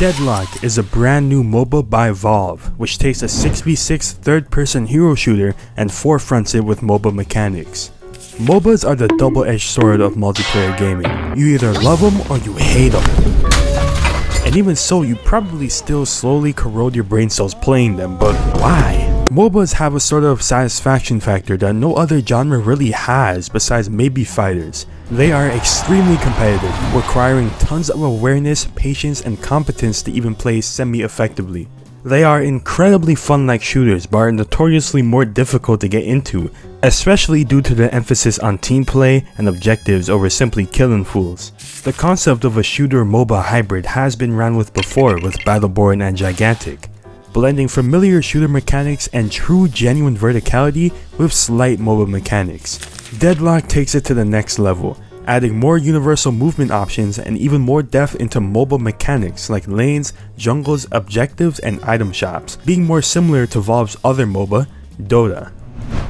Deadlock is a brand new MOBA by Valve, which takes a 6v6 third-person hero shooter and forefronts it with MOBA mechanics. MOBAs are the double-edged sword of multiplayer gaming. You either love them or you hate them. And even so, you probably still slowly corrode your brain cells playing them, but why? MOBAs have a sort of satisfaction factor that no other genre really has besides maybe fighters. They are extremely competitive, requiring tons of awareness, patience, and competence to even play semi-effectively. They are incredibly fun like shooters, but are notoriously more difficult to get into, especially due to the emphasis on team play and objectives over simply killing fools. The concept of a shooter MOBA hybrid has been ran with before with Battleborn and Gigantic, blending familiar shooter mechanics and true genuine verticality with slight MOBA mechanics. Deadlock takes it to the next level, adding more universal movement options and even more depth into MOBA mechanics like lanes, jungles, objectives, and item shops, being more similar to Valve's other MOBA, Dota.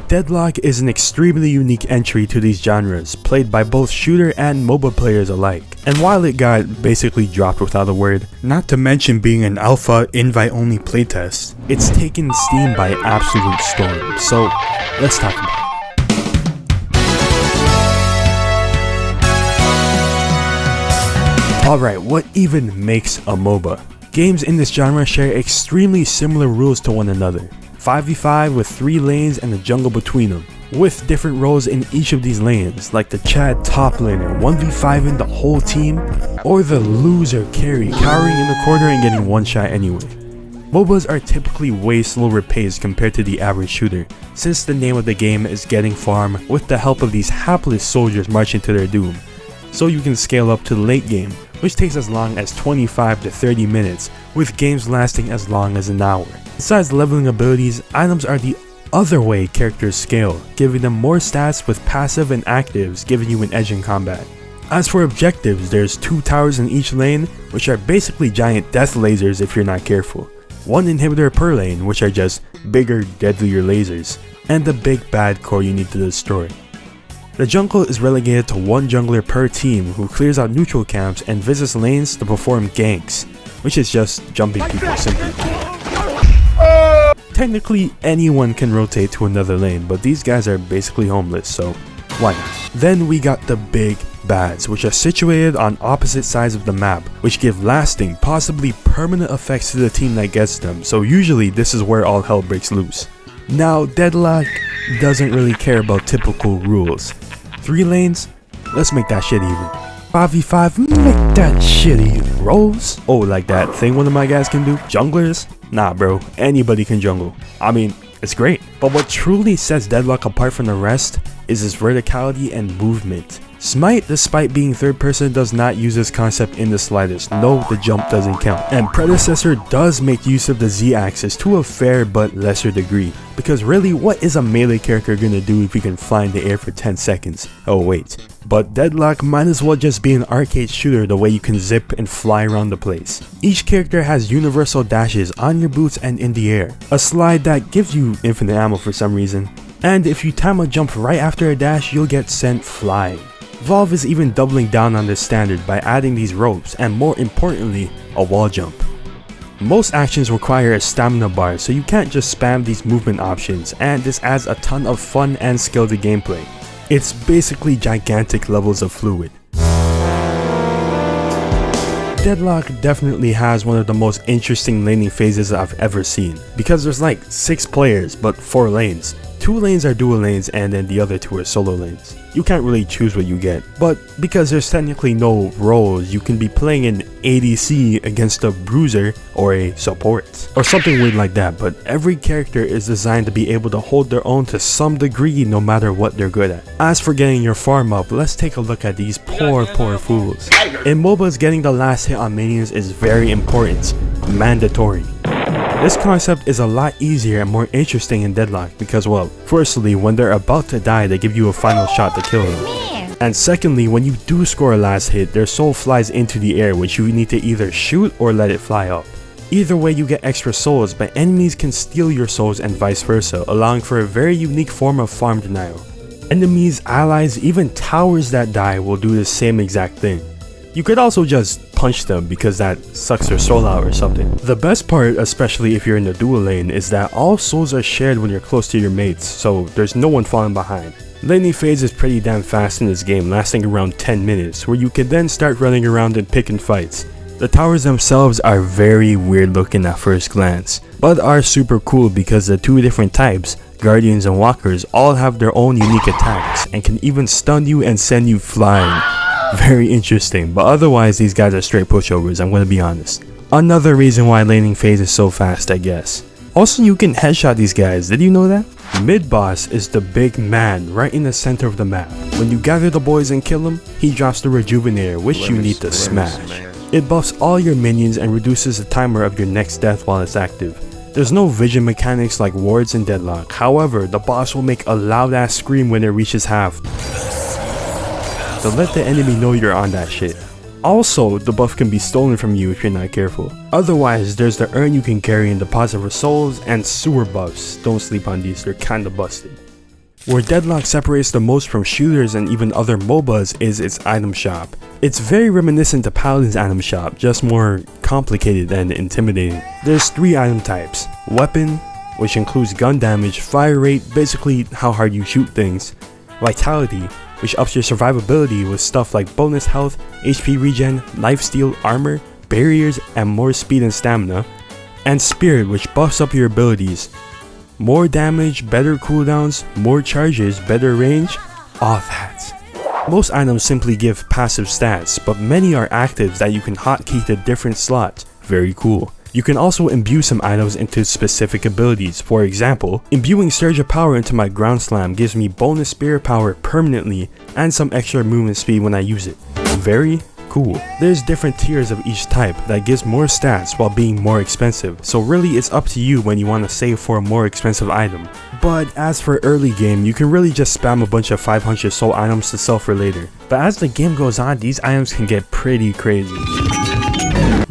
Deadlock is an extremely unique entry to these genres, played by both shooter and MOBA players alike. And while it got basically dropped without a word, not to mention being an alpha invite-only playtest, it's taken Steam by absolute storm, so let's talk about it. Alright, what even makes a MOBA? Games in this genre share extremely similar rules to one another. 5v5 with 3 lanes and a jungle between them, with different roles in each of these lanes, like the Chad top laner 1v5ing the whole team, or the loser carry cowering in the corner and getting one shot anyway. MOBAs are typically way slower paced compared to the average shooter, since the name of the game is getting farm with the help of these hapless soldiers marching to their doom. So you can scale up to the late game, which takes as long as 25 to 30 minutes, with games lasting as long as an hour. Besides leveling abilities, items are the other way characters scale, giving them more stats with passive and actives giving you an edge in combat. As for objectives, there's 2 towers in each lane, which are basically giant death lasers if you're not careful. 1 inhibitor per lane, which are just bigger, deadlier lasers, and the big bad core you need to destroy. The jungle is relegated to 1 jungler per team who clears out neutral camps and visits lanes to perform ganks, which is just jumping people simply. Technically anyone can rotate to another lane, but these guys are basically homeless, so why not? Then we got the big bads, which are situated on opposite sides of the map, which give lasting, possibly permanent effects to the team that gets them, so usually this is where all hell breaks loose. Now Deadlock doesn't really care about typical rules. 3 lanes? Let's make that shit even. 5v5? Make that shit even. Roles? Oh, like that thing one of my guys can do? Junglers? Nah bro, anybody can jungle. I mean, it's great. But what truly sets Deadlock apart from the rest is its verticality and movement. Smite, despite being third person, does not use this concept in the slightest. No, the jump doesn't count. And Predecessor does make use of the Z-axis to a fair but lesser degree. Because really, what is a melee character gonna do if he can fly in the air for 10 seconds? Oh wait. But Deadlock might as well just be an arcade shooter the way you can zip and fly around the place. Each character has universal dashes on your boots and in the air. A slide that gives you infinite ammo for some reason. And if you time a jump right after a dash, you'll get sent flying. Valve is even doubling down on this standard by adding these ropes and, more importantly, a wall jump. Most actions require a stamina bar, so you can't just spam these movement options, and this adds a ton of fun and skill to gameplay. It's basically gigantic levels of fluid. Deadlock definitely has one of the most interesting laning phases I've ever seen, because there's like 6 players but 4 lanes. 2 lanes are dual lanes and then the other 2 are solo lanes. You can't really choose what you get, but because there's technically no roles, you can be playing an ADC against a bruiser or a support, or something weird like that, but every character is designed to be able to hold their own to some degree no matter what they're good at. As for getting your farm up, let's take a look at these poor fools. In MOBAs, getting the last hit on minions is very important, mandatory. This concept is a lot easier and more interesting in Deadlock because, well, firstly, when they're about to die, they give you a final shot to kill them. And secondly, when you do score a last hit, their soul flies into the air, which you need to either shoot or let it fly up. Either way, you get extra souls, but enemies can steal your souls and vice versa, allowing for a very unique form of farm denial. Enemies, allies, even towers that die will do the same exact thing. You could also just punch them because that sucks their soul out or something. The best part, especially if you're in the dual lane, is that all souls are shared when you're close to your mates, so there's no one falling behind. Laning phase is pretty damn fast in this game, lasting around 10 minutes, where you can then start running around and picking fights. The towers themselves are very weird looking at first glance, but are super cool because the two different types, Guardians and Walkers, all have their own unique attacks and can even stun you and send you flying. Very interesting, but otherwise these guys are straight pushovers, I'm gonna be honest. Another reason why laning phase is so fast, I guess. Also, you can headshot these guys, did you know that? Mid boss is the big man right in the center of the map. When you gather the boys and kill him, he drops the Rejuvenator, which you need to smash. It buffs all your minions and reduces the timer of your next death while it's active. There's no vision mechanics like wards in Deadlock, however, the boss will make a loud ass scream when it reaches half. So let the enemy know you're on that shit. Also, the buff can be stolen from you if you're not careful. Otherwise, there's the urn you can carry in Deposit for Souls and sewer buffs. Don't sleep on these, they're kinda busted. Where Deadlock separates the most from shooters and even other MOBAs is its item shop. It's very reminiscent to Paladin's item shop, just more complicated and intimidating. There's 3 item types: weapon, which includes gun damage, fire rate, basically how hard you shoot things, vitality, which ups your survivability with stuff like bonus health, HP regen, lifesteal, armor, barriers, and more speed and stamina, and spirit, which buffs up your abilities. More damage, better cooldowns, more charges, better range, all that. Most items simply give passive stats, but many are actives that you can hotkey to different slots. Very cool. You can also imbue some items into specific abilities. For example, imbuing Surge of Power into my Ground Slam gives me bonus spirit power permanently and some extra movement speed when I use it. Very cool. There's different tiers of each type that gives more stats while being more expensive, so really it's up to you when you want to save for a more expensive item. But as for early game, you can really just spam a bunch of 500 soul items to sell for later. But as the game goes on, these items can get pretty crazy.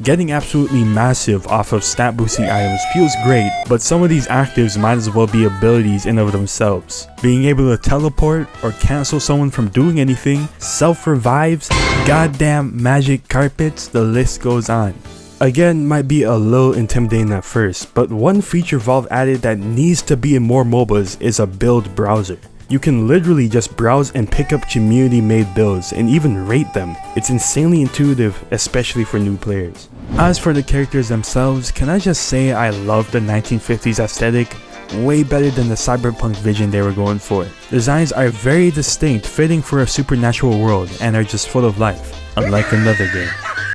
Getting absolutely massive off of stat boosting items feels great, but some of these actives might as well be abilities in of themselves. Being able to teleport or cancel someone from doing anything, self-revives, goddamn magic carpets, the list goes on. Again, might be a little intimidating at first, but one feature Valve added that needs to be in more MOBAs is a build browser. You can literally just browse and pick up community made builds and even rate them. It's insanely intuitive, especially for new players. As for the characters themselves, can I just say I love the 1950s aesthetic? Way better than the cyberpunk vision they were going for. Designs are very distinct, fitting for a supernatural world, and are just full of life, unlike another game.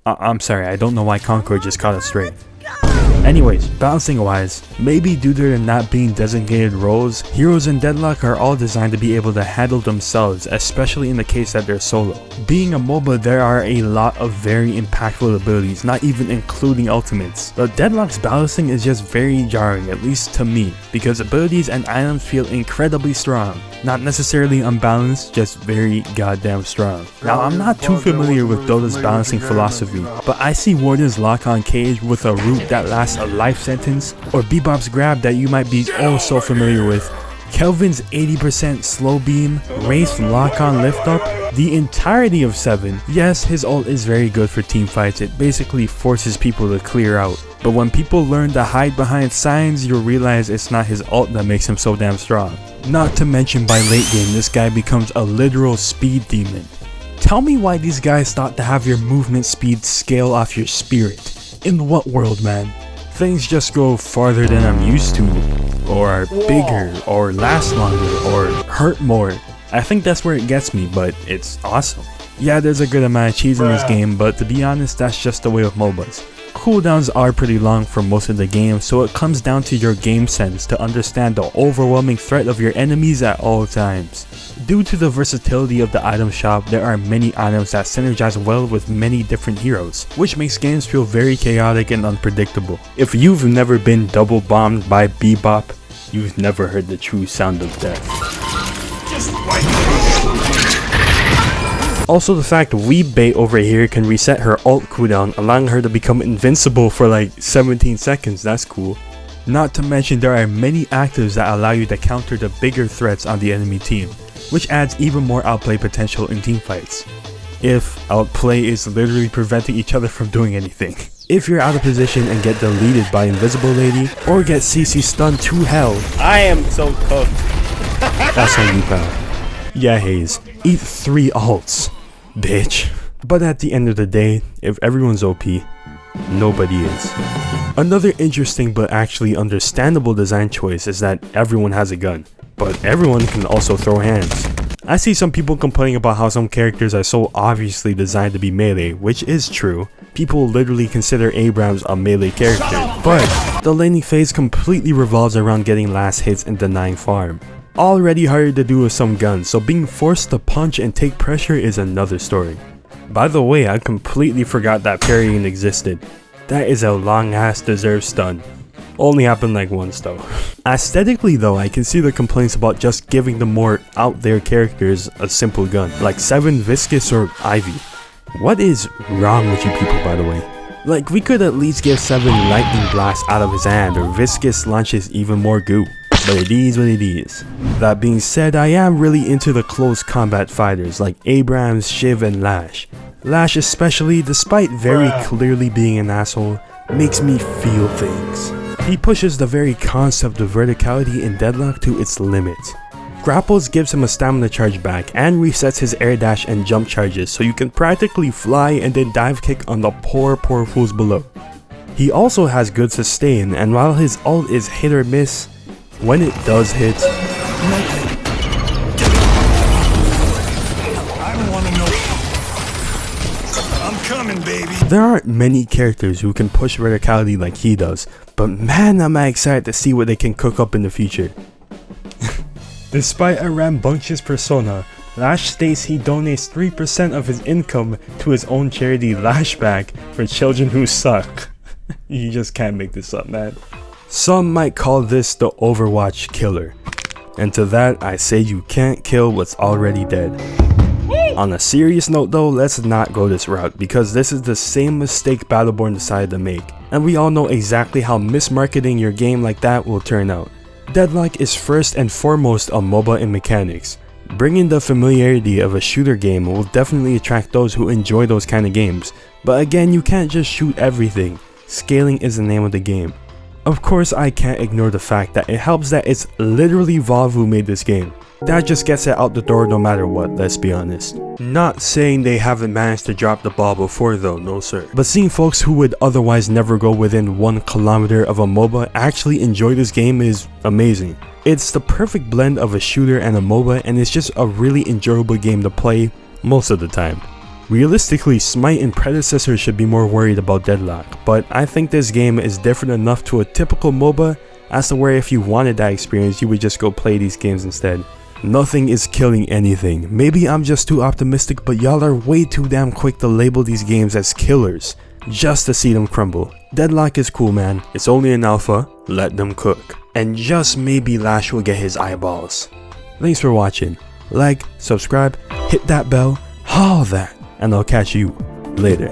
I'm sorry, I don't know why Concord just caught us straight. Anyways, balancing wise, maybe due to there not being designated roles, heroes in Deadlock are all designed to be able to handle themselves, especially in the case that they're solo. Being a MOBA, there are a lot of very impactful abilities, not even including ultimates. But Deadlock's balancing is just very jarring, at least to me, because abilities and items feel incredibly strong. Not necessarily unbalanced, just very goddamn strong. Now, I'm not too familiar with Dota's balancing philosophy, but I see Warden's lock-on cage with a root that lasts a life sentence, or Bebop's grab that you might be oh so familiar with, Kelvin's 80% slow beam, Wraith's lock-on lift up, the entirety of 7. Yes, his ult is very good for team fights, it basically forces people to clear out. But when people learn to hide behind signs, you'll realize it's not his ult that makes him so damn strong. Not to mention by late game, this guy becomes a literal speed demon. Tell me why these guys thought to have your movement speed scale off your spirit. In what world, man? Things just go farther than I'm used to, or are bigger, or last longer, or hurt more. I think that's where it gets me, but it's awesome. Yeah, there's a good amount of cheese in this game, but to be honest, that's just the way of MOBAs. Cooldowns are pretty long for most of the game, so it comes down to your game sense to understand the overwhelming threat of your enemies at all times. Due to the versatility of the item shop, there are many items that synergize well with many different heroes, which makes games feel very chaotic and unpredictable. If you've never been double bombed by Bebop, you've never heard the true sound of death. Also, the fact Weebait over here can reset her ult cooldown, allowing her to become invincible for like 17 seconds, that's cool. Not to mention there are many actives that allow you to counter the bigger threats on the enemy team, which adds even more outplay potential in teamfights. if outplay is literally preventing each other from doing anything. If you're out of position and get deleted by Invisible Lady, or get CC stunned to hell, I am so cooked. that's on you, pal. Yeah, Haze, eat 3 ults, bitch. But at the end of the day, if everyone's OP, nobody is. Another interesting but actually understandable design choice is that everyone has a gun, but everyone can also throw hands. I see some people complaining about how some characters are so obviously designed to be melee, which is true. People literally consider Abrams a melee character, but the laning phase completely revolves around getting last hits and denying farm. Already harder to do with some guns, so being forced to punch and take pressure is another story. By the way, I completely forgot that parrying existed. That is a long ass deserved stun. Only happened like once though. Aesthetically though, I can see the complaints about just giving the more out there characters a simple gun, like 7 Viscous or Ivy. What is wrong with you people, by the way? Like, we could at least give 7 Lightning Blast out of his hand, or Viscous launches even more goo. But it is what it is. That being said, I am really into the close combat fighters like Abrams, Shiv, and Lash. Lash especially, despite very clearly being an asshole, makes me feel things. He pushes the very concept of verticality in Deadlock to its limit. Grapples gives him a stamina charge back and resets his air dash and jump charges, so you can practically fly and then dive kick on the poor fools below. He also has good sustain, and while his ult is hit or miss, when it does hit, I'm coming, baby. There aren't many characters who can push verticality like he does, but man am I excited to see what they can cook up in the future. Despite a rambunctious persona, Lash states he donates 3% of his income to his own charity Lashback for children who suck. You just can't make this up, man. Some might call this the Overwatch killer. And to that I say you can't kill what's already dead. On a serious note though, let's not go this route, because this is the same mistake Battleborn decided to make, and we all know exactly how mismarketing your game like that will turn out. Deadlock is first and foremost a MOBA in mechanics. Bringing the familiarity of a shooter game will definitely attract those who enjoy those kind of games, but again, you can't just shoot everything. Scaling is the name of the game. Of course, I can't ignore the fact that it helps that it's literally Valve who made this game. That just gets it out the door no matter what, let's be honest. Not saying they haven't managed to drop the ball before though, no sir. But seeing folks who would otherwise never go within 1 kilometer of a MOBA actually enjoy this game is amazing. It's the perfect blend of a shooter and a MOBA, and it's just a really enjoyable game to play most of the time. Realistically, Smite and predecessors should be more worried about Deadlock, but I think this game is different enough to a typical MOBA as to where if you wanted that experience, you would just go play these games instead. Nothing is killing anything. Maybe I'm just too optimistic, but y'all are way too damn quick to label these games as killers, just to see them crumble. Deadlock is cool, man. It's only an alpha, let them cook. And just maybe Lash will get his eyeballs. Thanks for watching. Like, subscribe, hit that bell, all that, and I'll catch you later.